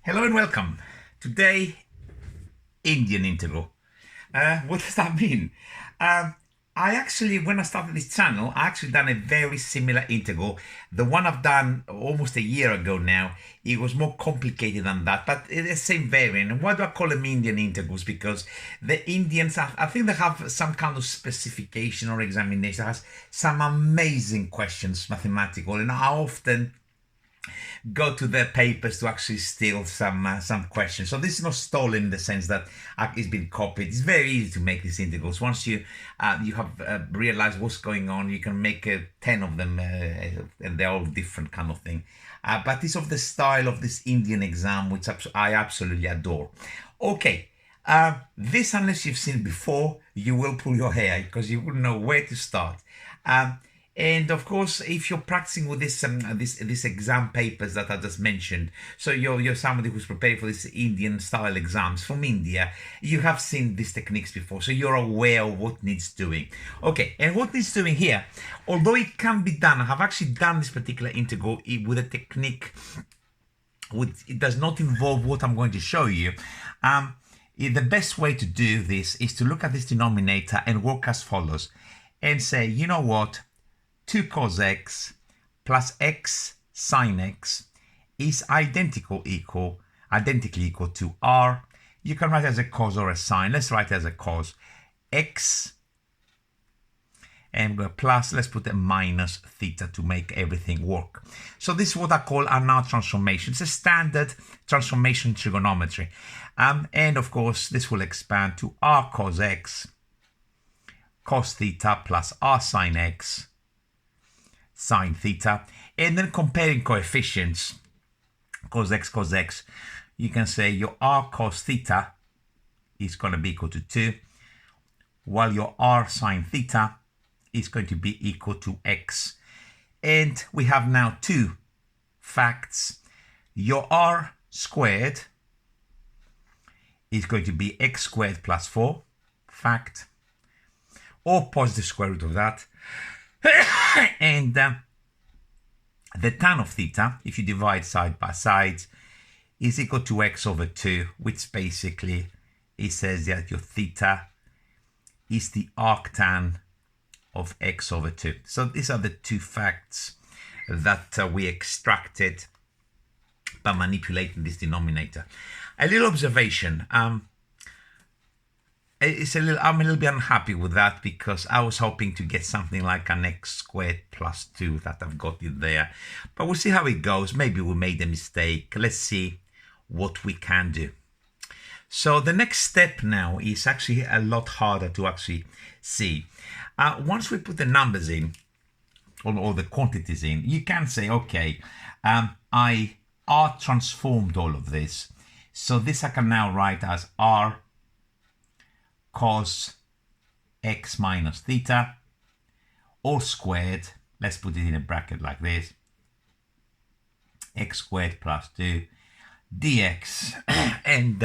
Hello and welcome. Today, Indian integral. What does that mean? When I started this channel, I actually done a very similar integral. The one I've done almost a year ago now, it was more complicated than that, but it's the same variant. And why do I call them Indian integrals? Because the Indians, I think they have some kind of specification or examination that has some amazing questions, mathematical, and I often go to their papers to actually steal some questions. So this is not stolen in the sense that it's been copied. It's very easy to make these integrals. Once you have realized what's going on, you can make 10 of them, and they're all different kind of thing. But it's of the style of this Indian exam, which I absolutely adore. Okay. This, unless you've seen before, you will pull your hair because you wouldn't know where to start. And of course, if you're practicing with this exam papers that I just mentioned, so you're somebody who's prepared for this Indian style exams from India, you have seen these techniques before, so you're aware of what needs doing. Okay, and what needs doing here, although it can be done, I have actually done this particular integral with a technique which it does not involve what I'm going to show you. The best way to do this is to look at this denominator and work as follows and say, you know what, 2 cos x plus x sine x is identically equal to r. You can write it as a cos or a sine. Let's write it as a cos. X and we're plus, let's put a minus theta to make everything work. So this is what I call an R transformation. It's a standard transformation trigonometry. And of course, this will expand to r cos x cos theta plus r sine x sine theta. And then comparing coefficients, cos x, you can say your r cos theta is going to be equal to 2, while your r sine theta is going to be equal to x. And we have now two facts. Your r squared is going to be x squared plus 4, fact, or positive square root of that. And the tan of theta, if you divide side by side, is equal to x over 2, which basically it says that your theta is the arctan of x over 2. So these are the two facts that we extracted by manipulating this denominator. A little observation. I'm a little bit unhappy with that because I was hoping to get something like an x squared plus 2 that I've got it there. But we'll see how it goes. Maybe we made a mistake. Let's see what we can do. So the next step now is actually a lot harder to actually see. Once we put the numbers in, or the quantities in, you can say, okay, I R transformed all of this. So this I can now write as R cos x minus theta, all squared, let's put it in a bracket like this, x squared plus 2 dx. And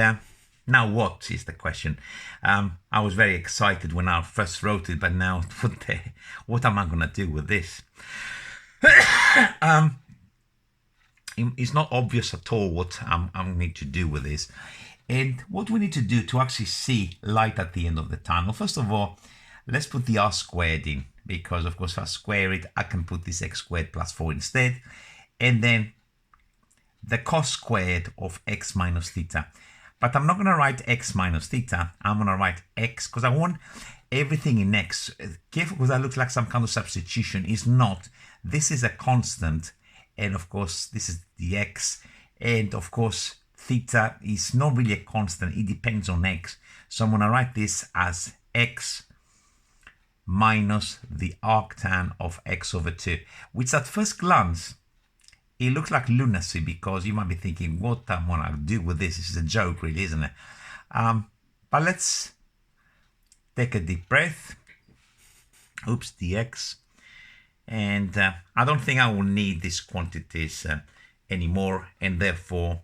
now what is the question? I was very excited when I first wrote it, but now what am I going to do with this? It's not obvious at all what I need to do with this. And what we need to do to actually see light at the end of the tunnel, first of all, let's put the r squared in, because of course if I square it, I can put this x squared plus 4 instead. And then the cos squared of x minus theta. But I'm not going to write x minus theta. I'm going to write x because I want everything in x. Careful, because that looks like some kind of substitution. It's not. This is a constant. And of course, this is the x. And of course, theta is not really a constant. It depends on x. So I'm going to write this as x minus the arctan of x over 2, which at first glance, it looks like lunacy because you might be thinking, what am I going to do with this? This is a joke, really, isn't it? But let's take a deep breath. Oops, dx. And I don't think I will need these quantities anymore. And therefore,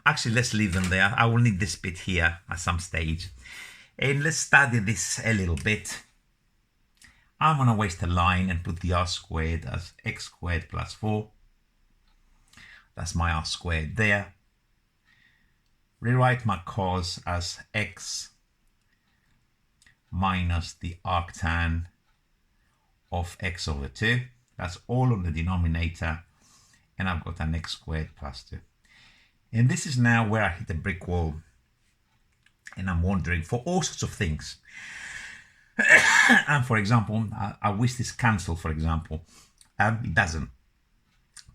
actually, let's leave them there. I will need this bit here at some stage. And let's study this a little bit. I'm going to waste a line and put the r squared as x squared plus 4 That's my r squared there. Rewrite my cos as x minus the arctan of x over 2. That's all on the denominator. And I've got an x squared plus 2. And this is now where I hit a brick wall. And I'm wondering for all sorts of things. And for example, I wish this cancel, for example. It doesn't.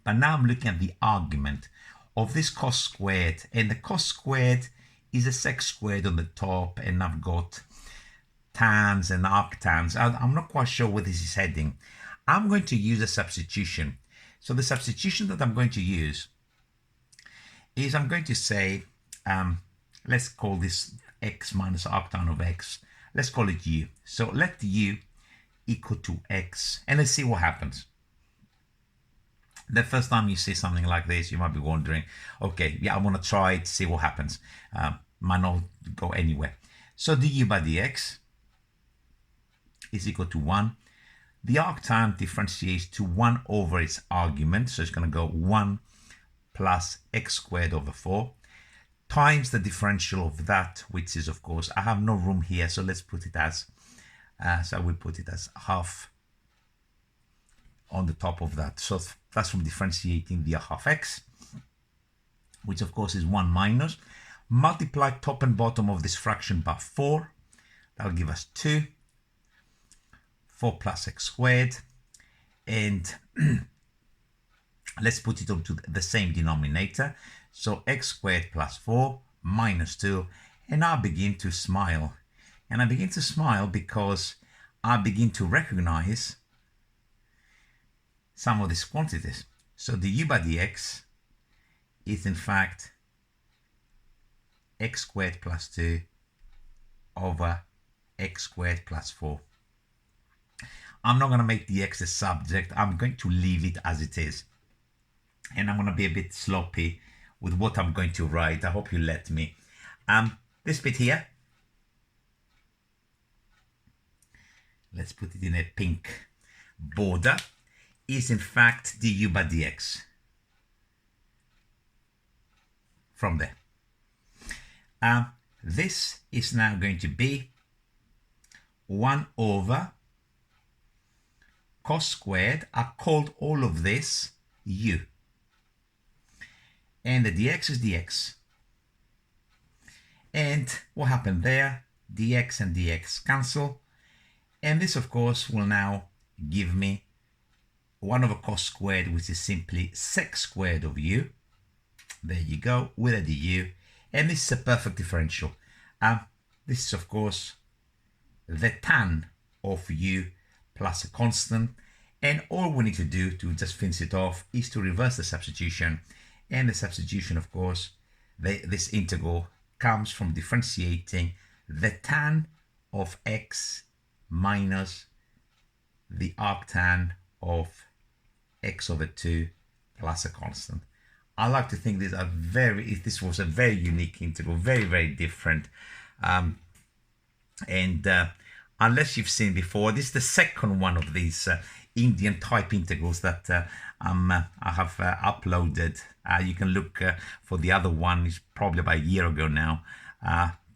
But now I'm looking at the argument of this cos squared. And the cos squared is a sec squared on the top. And I've got tans and arctans. I'm not quite sure where this is heading. I'm going to use a substitution. So the substitution that I'm going to use is I'm going to say, let's call this x minus arctan of x. Let's call it u. So let u equal to x, and let's see what happens. The first time you see something like this, you might be wondering, okay, yeah, I want to try it, see what happens. Might not go anywhere. So du by dx is equal to 1. The arctan differentiates to 1 over its argument, so it's going to go 1 plus x squared over 4 times the differential of that, which is, of course, I have no room here, so let's put it as, so I will put it as half on the top of that. So that's from differentiating the half x, which of course is 1 minus. Multiply top and bottom of this fraction by 4. That'll give us 2. 4 plus x squared. And let's put it onto the same denominator. So x squared plus 4 minus 2. And I begin to smile. And I begin to smile because I begin to recognize some of these quantities. So du by dx is in fact x squared plus 2 over x squared plus 4. I'm not going to make the x the subject. I'm going to leave it as it is. And I'm going to be a bit sloppy with what I'm going to write. I hope you let me. This bit here, let's put it in a pink border, is in fact du by dx. From there. This is now going to be 1 over cos squared. I called all of this u. And the dx is dx. And what happened there? Dx and dx cancel. And this, of course, will now give me 1 over cos squared, which is simply sec squared of u. There you go, with a du. And this is a perfect differential. This is, of course, the tan of u plus a constant. And all we need to do to just finish it off is to reverse the substitution. And the substitution, of course, this integral comes from differentiating the tan of x minus the arctan of x over 2 plus a constant. I like to think this was a very unique integral, very, very different. Unless you've seen before, this is the second one of these Indian type integrals that I have uploaded. You can look for the other one. It's probably about a year ago now.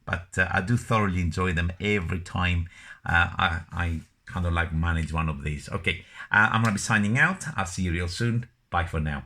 But I do thoroughly enjoy them every time I kind of like manage one of these. Okay, I'm going to be signing out. I'll see you real soon. Bye for now.